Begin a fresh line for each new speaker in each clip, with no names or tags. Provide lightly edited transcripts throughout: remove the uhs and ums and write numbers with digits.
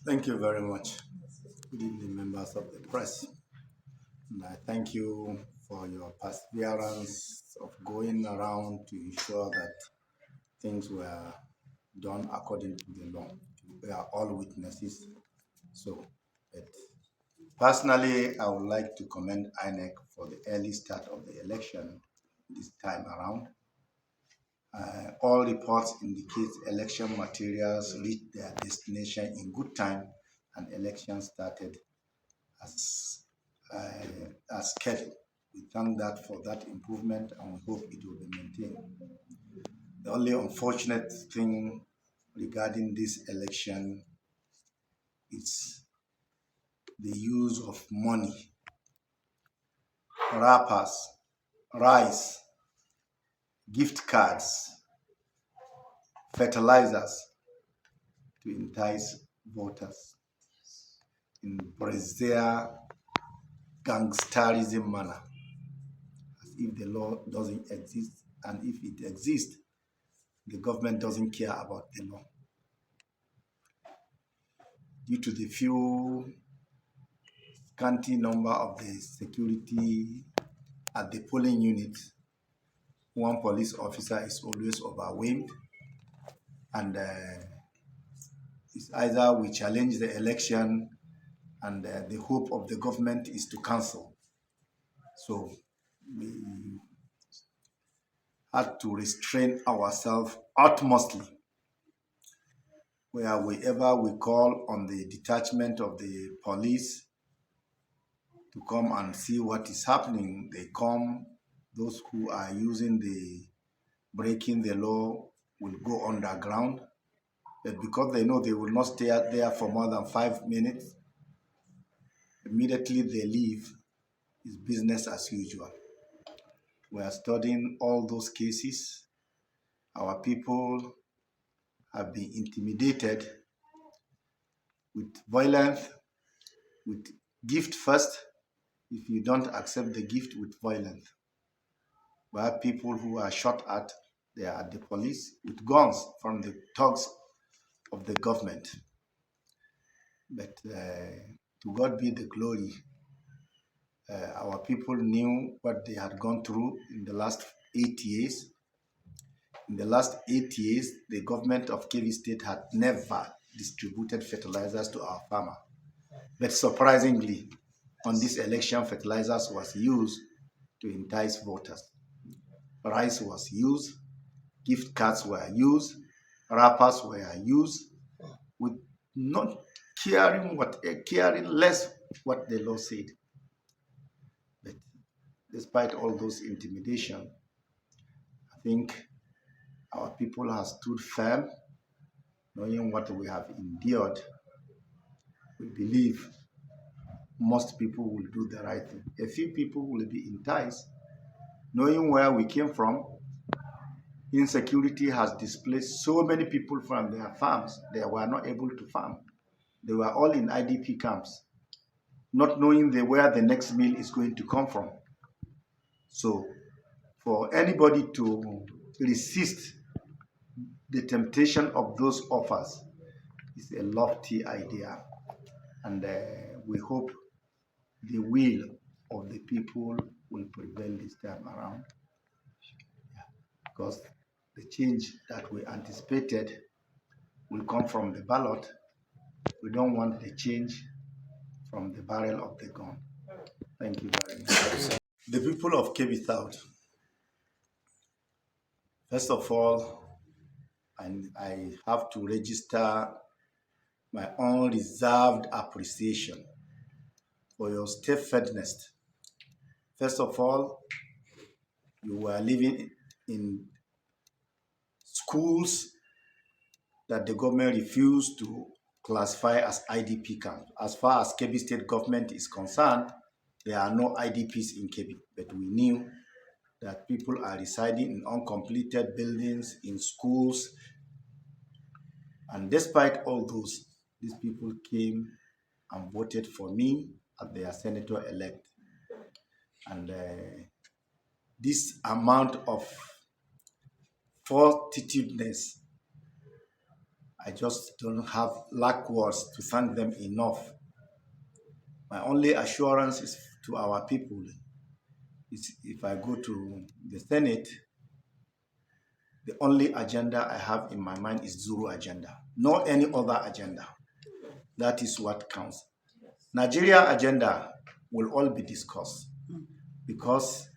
Thank you very much. Good evening, members of the press. And I thank you for your perseverance of going around to ensure that things were done according to the law. We are all witnesses. So, but personally, I would like to commend INEC for the early start of the election this time around. All reports indicate election materials reached their destination in good time and elections started as scheduled. We thank that for that improvement and we hope it will be maintained. The only unfortunate thing regarding this election is the use of money, wrappers, rice, gift cards, fertilizers to entice voters in brazier gangsterism manner, as if the law doesn't exist, and if it exists, the government doesn't care about the law. Due to the few scanty number of the security at the polling unit, one police officer is always overwhelmed, and it's either we challenge the election and the hope of the government is to cancel. So we had to restrain ourselves utmostly wherever we call on the detachment of the police to come and see what is happening. They come, those who are using the breaking the law will go underground, but because they know they will not stay there for more than 5 minutes, immediately they leave. It's business as usual. We are studying all those cases. Our people have been intimidated with violence, with gift first. If you don't accept the gift, with violence. We have people who are shot at, they are at the police with guns from the thugs of the government. But to God be the glory. Our people knew what they had gone through in the last 8 years. In the last 8 years, the government of Kebbi State had never distributed fertilizers to our farmer. But surprisingly, on this election, fertilizers was used to entice voters. Rice was used, gift cards were used, wrappers were used, with not caring less what the law said. But despite all those intimidation, I think our people have stood firm, knowing what we have endured. We believe most people will do the right thing. A few people will be enticed, knowing where we came from. Insecurity has displaced so many people from their farms. They were not able to farm. They were all in IDP camps, not knowing where the next meal is going to come from. So for anybody to resist the temptation of those offers is a lofty idea. And we hope the will of the people will prevail this time around. Because the change that we anticipated will come from the ballot. We don't want the change from the barrel of the gun. Thank you very much. The people of Kebbi South, first of all, I have to register my unreserved appreciation for your steadfastness. First of all, you were living in schools that the government refused to classify as IDP camps. As far as Kebbi State government is concerned, there are no IDPs in Kebbi, but we knew that people are residing in uncompleted buildings, in schools, and despite all those, these people came and voted for me as their senator-elect. And this amount of fortitudeness I just don't have lack words to thank them enough. My only assurance is to our people is if I go to the Senate, the only agenda I have in my mind is Zuru agenda, no any other agenda. That is what counts. Nigeria agenda will all be discussed because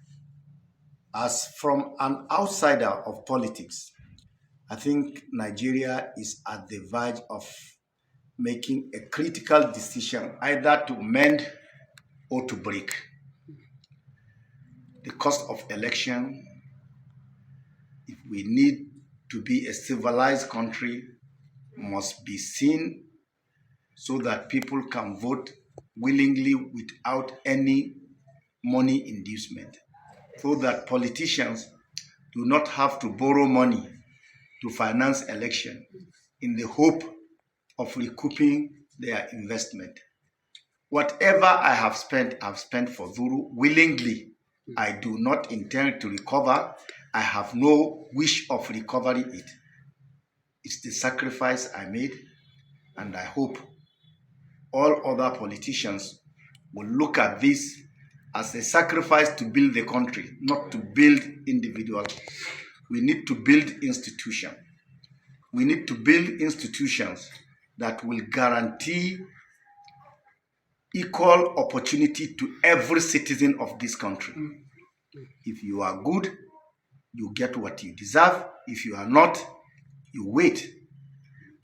as from an outsider of politics, I think Nigeria is at the verge of making a critical decision either to mend or to break. The cost of election, if we need to be a civilized country, must be seen so that people can vote willingly without any money inducement, so that politicians do not have to borrow money to finance election in the hope of recouping their investment. Whatever I have spent, I've spent for Zuru willingly. I do not intend to recover. I have no wish of recovery it. It's the sacrifice I made, and I hope all other politicians will look at this as a sacrifice to build the country, not to build individuals. We need to build institutions. We need to build institutions that will guarantee equal opportunity to every citizen of this country. If you are good, you get what you deserve. If you are not, you wait.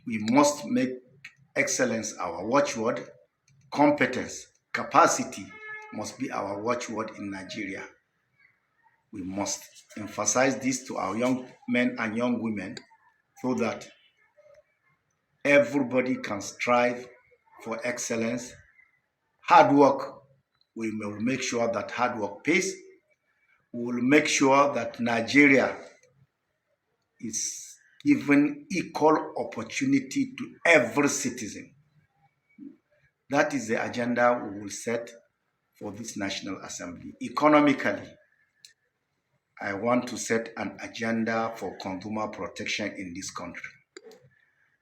We must make excellence our watchword. Competence, capacity must be our watchword in Nigeria. We must emphasize this to our young men and young women so that everybody can strive for excellence. Hard work, we will make sure that hard work pays. We will make sure that Nigeria is given equal opportunity to every citizen. That is the agenda we will set for this National Assembly. Economically, I want to set an agenda for consumer protection in this country,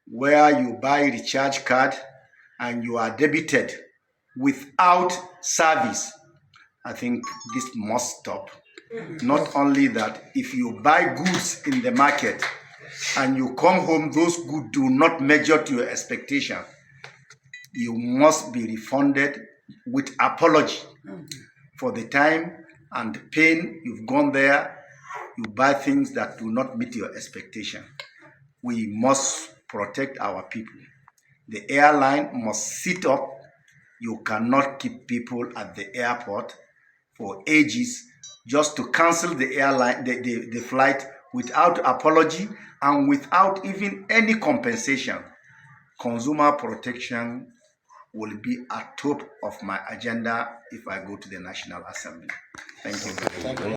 where you buy a recharge card and you are debited without service. I think this must stop. Not only that, if you buy goods in the market and you come home, those goods do not measure to your expectation, you must be refunded with apology for the time and pain you've gone there. You buy things that do not meet your expectation. We must protect our people. The airline must sit up. You cannot keep people at the airport for ages just to cancel the airline, the flight without apology and without even any compensation. Consumer protection will be at top of my agenda if I go to the National Assembly. Thank you very much.